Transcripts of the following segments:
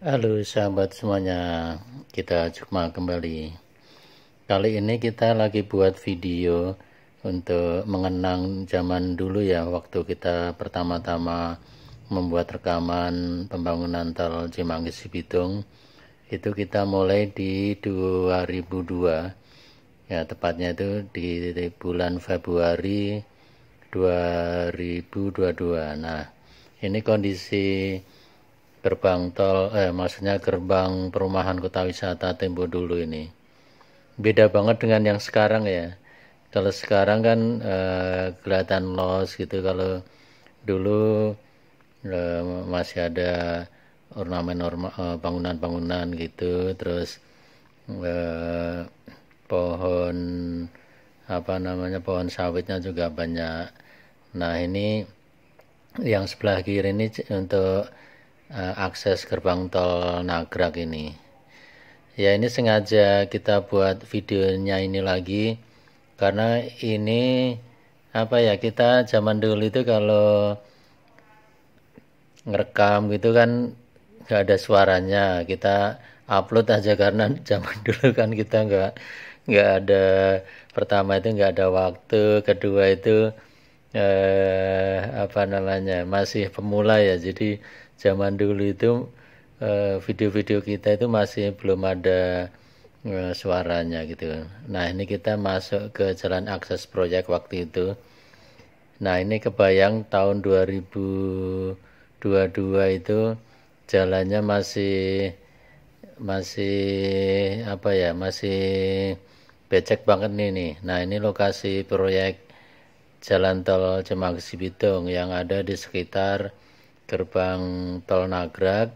Halo sahabat semuanya, kita jumpa kembali. Kali ini kita lagi buat video untuk mengenang zaman dulu ya, waktu kita pertama-tama membuat rekaman pembangunan tol Cimanggis Cibitung. Itu kita mulai di 2002, ya tepatnya itu di bulan Februari 2022. Nah, ini kondisi gerbang tol, maksudnya gerbang perumahan kota wisata Tempo dulu ini. Beda banget dengan yang sekarang ya. Kalau sekarang kan kelihatan los gitu. Kalau dulu masih ada bangunan-bangunan gitu. Terus eh, pohon pohon sawitnya juga banyak. Nah ini yang sebelah kiri ini untuk akses gerbang tol Nagrak ini. Ya ini sengaja kita buat videonya ini lagi karena ini kita zaman dulu itu kalau ngerekam gitu kan nggak ada suaranya, kita upload aja karena zaman dulu kan kita nggak ada, pertama itu nggak ada waktu, kedua itu masih pemula ya, jadi zaman dulu itu video-video kita itu masih belum ada suaranya gitu. Nah ini kita masuk ke jalan akses proyek waktu itu. Nah ini kebayang tahun 2022 itu jalannya masih masih masih becek banget nih. Nah ini lokasi proyek jalan tol Cimanggis Cibitung yang ada di sekitar gerbang tol Nagrak,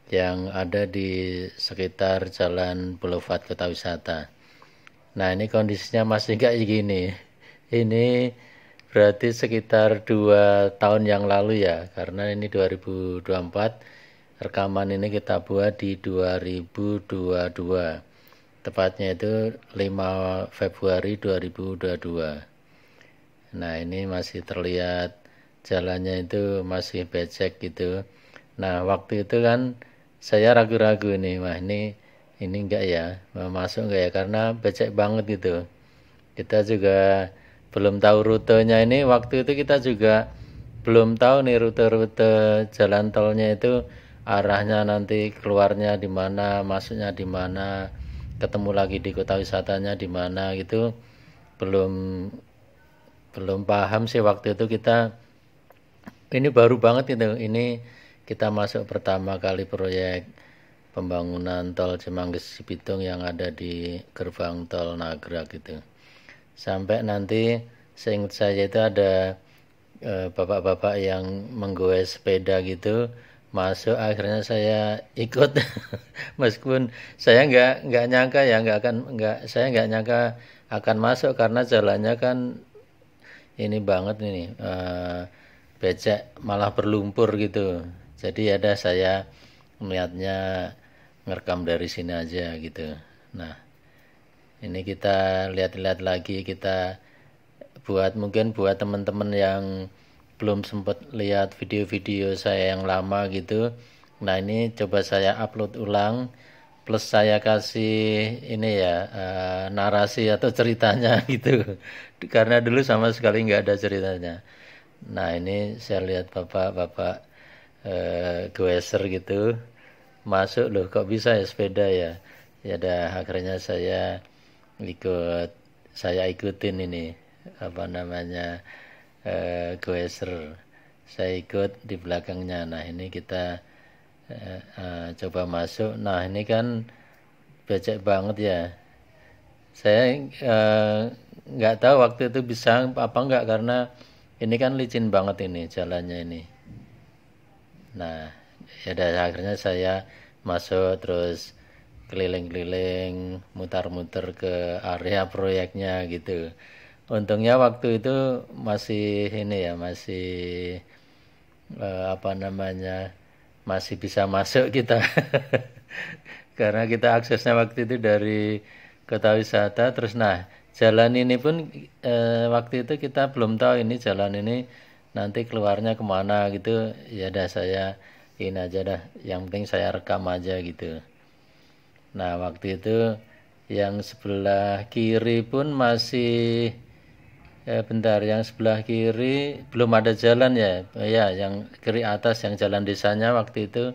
yang ada di sekitar jalan Boulevard Kota Wisata. Nah ini kondisinya masih kayak gini. Ini berarti sekitar 2 tahun yang lalu ya, karena ini 2024, rekaman ini kita buat di 2022, tepatnya itu 5 Februari 2022. Nah ini masih terlihat jalannya itu masih becek gitu. Nah waktu itu kan saya ragu-ragu nih, wah ini enggak ya, mau masuk enggak ya, karena becek banget gitu. Kita juga belum tahu rutenya, ini waktu itu kita juga belum tahu nih rute-rute jalan tolnya itu arahnya nanti keluarnya di mana, masuknya di mana, ketemu lagi di kota wisatanya di mana gitu. Belum belum paham sih waktu itu kita. Ini baru banget itu. Ini kita masuk pertama kali proyek pembangunan tol Cimanggis Cibitung yang ada di gerbang tol Nagrak gitu. Sampai nanti seingat saya itu ada bapak-bapak yang menggoes sepeda gitu masuk, akhirnya saya ikut. Meskipun saya nggak nyangka ya, saya nggak nyangka akan masuk karena jalannya kan ini banget ini, becek, malah berlumpur gitu. Jadi ada saya melihatnya ngerekam dari sini aja gitu. Nah ini kita lihat-lihat lagi, kita mungkin buat teman-teman yang belum sempat lihat video-video saya yang lama gitu. Nah ini coba saya upload ulang, plus saya kasih ini ya, narasi atau ceritanya gitu, karena dulu sama sekali nggak ada ceritanya. Nah ini saya lihat bapak-bapak goeser gitu masuk, loh kok bisa ya sepeda ya. Ya dah akhirnya ikut saya ikutin ini goeser, saya ikut di belakangnya. Nah ini kita coba masuk. Nah ini kan becek banget ya, saya nggak tahu waktu itu bisa apa enggak, karena ini kan licin banget ini jalannya ini. Nah ya dah akhirnya saya masuk, terus keliling-keliling, mutar-muter ke area proyeknya gitu. Untungnya waktu itu masih ini ya, masih masih bisa masuk kita. Karena kita aksesnya waktu itu dari kota wisata. Terus nah jalan ini pun waktu itu kita belum tahu ini jalan ini nanti keluarnya kemana gitu. Ya udah saya ini aja dah, yang penting saya rekam aja gitu. Nah waktu itu yang sebelah kiri pun masih bentar, yang sebelah kiri belum ada jalan ya. Ya, yang kiri atas yang jalan desanya waktu itu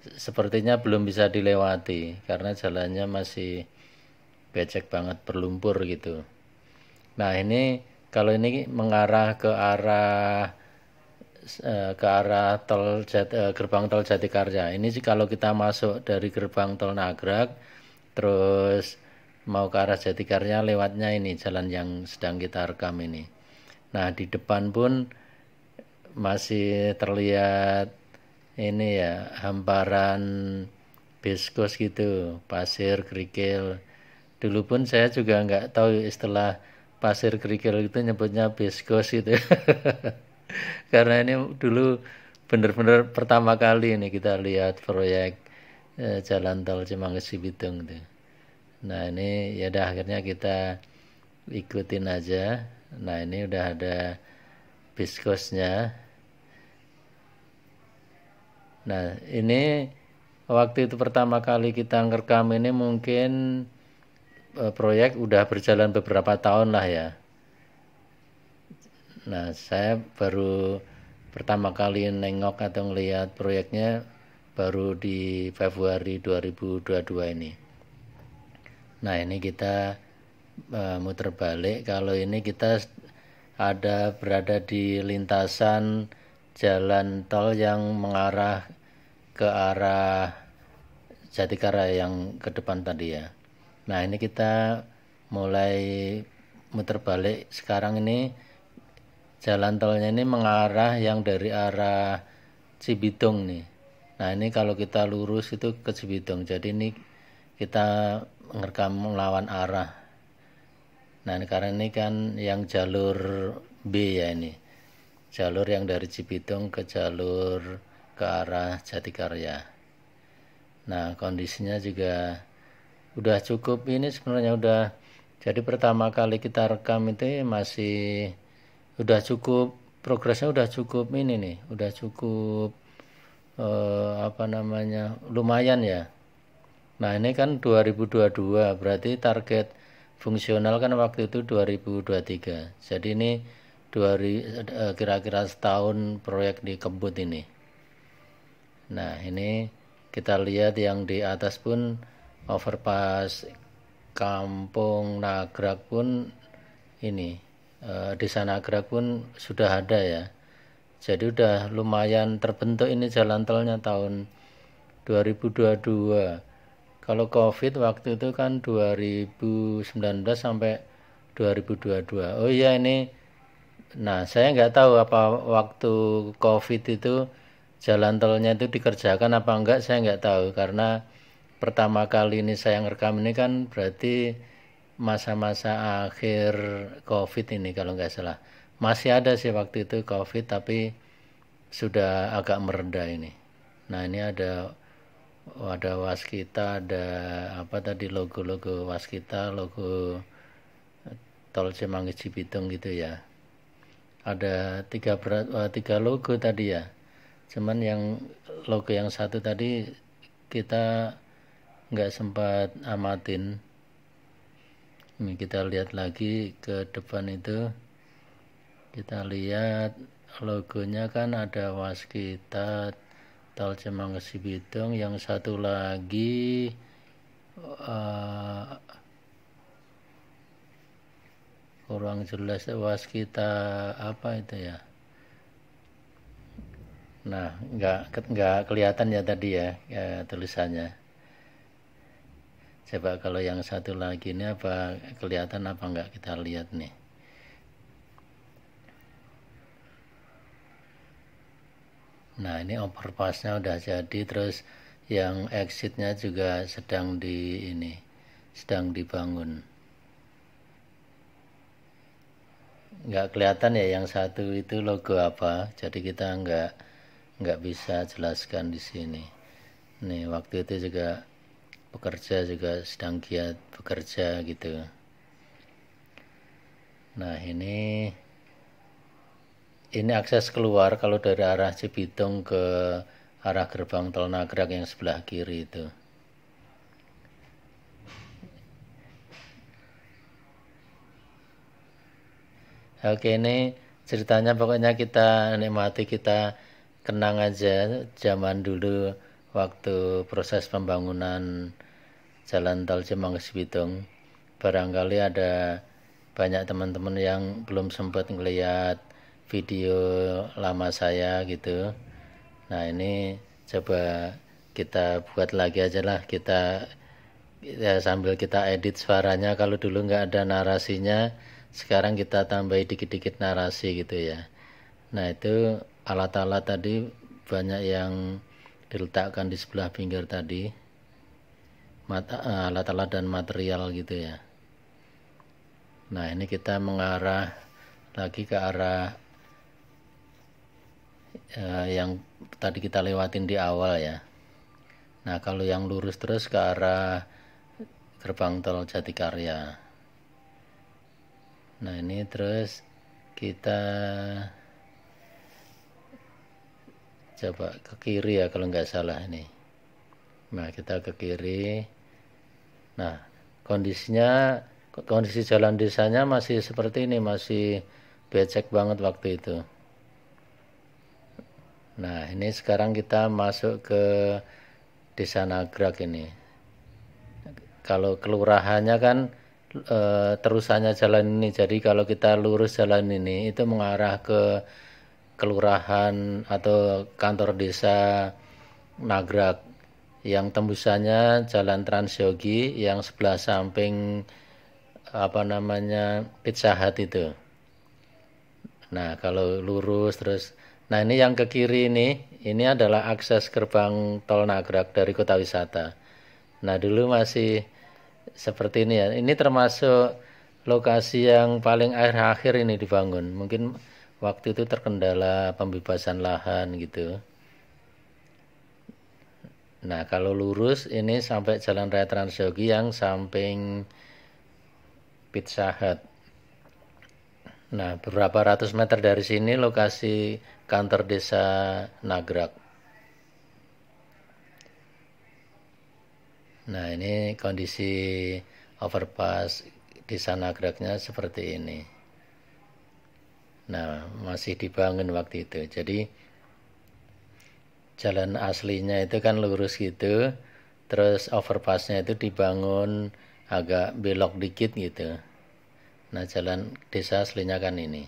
sepertinya belum bisa dilewati karena jalannya masih becek banget, berlumpur gitu. Nah, ini kalau ini mengarah ke arah gerbang tol Jatikarya. Ini sih kalau kita masuk dari gerbang tol Nagrag terus mau ke arah Jatikarya lewatnya ini jalan yang sedang kita rekam ini. Nah, di depan pun masih terlihat ini ya, hamparan biskos gitu, pasir kerikil. Dulu pun saya juga nggak tahu istilah pasir kerikil itu nyebutnya biskos itu. Karena ini dulu benar-benar pertama kali ini kita lihat proyek jalan tol Cimanggis Cibitung itu. Nah ini ya udah akhirnya kita ikutin aja. Nah ini udah ada biskosnya. Nah ini waktu itu pertama kali kita ngerekam ini mungkin proyek udah berjalan beberapa tahun lah ya. Nah saya baru pertama kali nengok atau ngelihat proyeknya baru di Februari 2022 ini. Nah ini kita muter balik, kalau ini kita berada di lintasan jalan tol yang mengarah ke arah Jatikarya yang ke depan tadi ya. Nah ini kita mulai muter balik sekarang ini, jalan tolnya ini mengarah yang dari arah Cibitung nih. Nah ini kalau kita lurus itu ke Cibitung, jadi ini kita ngerekam melawan arah. Nah karena ini kan yang jalur B ya, ini jalur yang dari Cibitung ke jalur ke arah Jatikarya. Nah kondisinya juga udah cukup, ini sebenarnya udah, jadi pertama kali kita rekam itu masih udah cukup, progresnya udah cukup ini nih, udah cukup lumayan ya. Nah ini kan 2022, berarti target fungsional kan waktu itu 2023. Jadi ini kira-kira setahun proyek dikebut ini. Nah ini kita lihat yang di atas pun overpass Kampung Nagrag pun ini, Desa Nagrag pun sudah ada ya. Jadi udah lumayan terbentuk ini jalan tolnya tahun 2022. Kalau COVID waktu itu kan 2019 sampai 2022. Oh iya ini, nah saya nggak tahu apa waktu COVID itu jalan tolnya itu dikerjakan apa enggak, saya nggak tahu. Karena pertama kali ini saya ngerekam ini kan berarti masa-masa akhir COVID ini kalau nggak salah. Masih ada sih waktu itu COVID tapi sudah agak mereda ini. Nah ini ada waskita, ada apa tadi, logo-logo waskita, logo tol Cimanggis Cibitung gitu ya. Ada tiga logo tadi ya. Cuman yang logo yang satu tadi kita nggak sempat amatin. Ini kita lihat lagi ke depan itu, kita lihat logonya kan ada waskita tol Cimanggis Cibitung, yang satu lagi kurang jelas waskita apa itu ya. Nah nggak kelihatan ya tadi ya, tulisannya. Coba kalau yang satu lagi ini apa kelihatan apa enggak, kita lihat nih. Nah ini overpassnya udah jadi, terus yang exitnya juga sedang dibangun. Nggak kelihatan ya yang satu itu logo apa, jadi kita nggak bisa jelaskan di sini. Nih waktu itu juga pekerja juga sedang giat bekerja gitu. Nah ini akses keluar kalau dari arah Cibitung ke arah gerbang tol Nagrag yang sebelah kiri itu. Oke, ini ceritanya pokoknya kita nikmati, kita kenang aja zaman dulu waktu proses pembangunan jalan tol Cimangges Bitung. Barangkali ada banyak teman-teman yang belum sempat ngeliat video lama saya gitu. Nah, ini coba kita buat lagi aja lah, kita ya, sambil kita edit suaranya. Kalau dulu nggak ada narasinya, sekarang kita tambahin dikit-dikit narasi gitu ya. Nah, itu alat-alat tadi banyak yang diletakkan di sebelah pinggir tadi, alat-alat dan material gitu ya. Nah, ini kita mengarah lagi ke arah yang tadi kita lewatin di awal ya. Nah, kalau yang lurus terus ke arah gerbang tol Jatikarya. Nah, ini terus kita coba ke kiri ya kalau nggak salah ini. Nah, kita ke kiri. Nah, kondisi jalan desanya masih seperti ini, masih becek banget waktu itu. Nah, ini sekarang kita masuk ke Desa Nagrag ini. Kalau kelurahannya kan terusannya jalan ini, jadi kalau kita lurus jalan ini itu mengarah ke kelurahan atau kantor desa Nagrag, yang tembusannya jalan Transyogi yang sebelah samping Pizza Hut itu. Nah, kalau lurus terus, nah ini yang ke kiri ini adalah akses gerbang tol Nagrag dari kota wisata. Nah, dulu masih seperti ini ya. Ini termasuk lokasi yang paling akhir-akhir ini dibangun. Mungkin waktu itu terkendala pembebasan lahan gitu. Nah, kalau lurus ini sampai Jalan Raya Transyogi yang samping Pizza Hut. Nah, beberapa ratus meter dari sini lokasi kantor desa Nagrag. Nah, ini kondisi overpass desa Nagragnya seperti ini. Nah, masih dibangun waktu itu. Jadi jalan aslinya itu kan lurus gitu, terus overpassnya itu dibangun agak belok dikit gitu. Nah, jalan desa aslinya kan ini.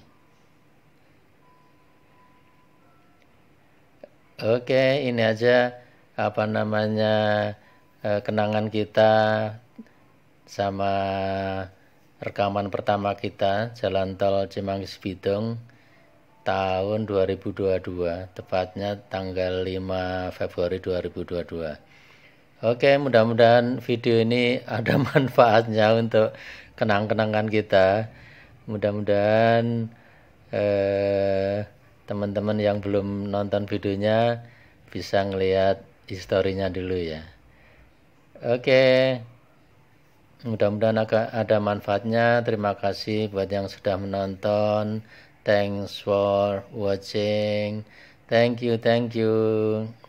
Oke, ini aja kenangan kita sama rekaman pertama kita jalan tol Cimangges Bitung tahun 2022, tepatnya tanggal 5 Februari 2022. Oke, mudah-mudahan video ini ada manfaatnya untuk kenang-kenangan kita. Mudah-mudahan teman-teman yang belum nonton videonya bisa ngelihat historinya dulu ya. Oke, mudah-mudahan ada manfaatnya. Terima kasih buat yang sudah menonton. Thanks for watching. Thank you.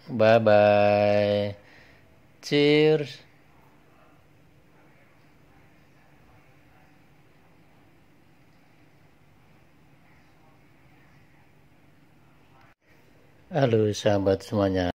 Bye-bye. Cheers. Halo sahabat semuanya.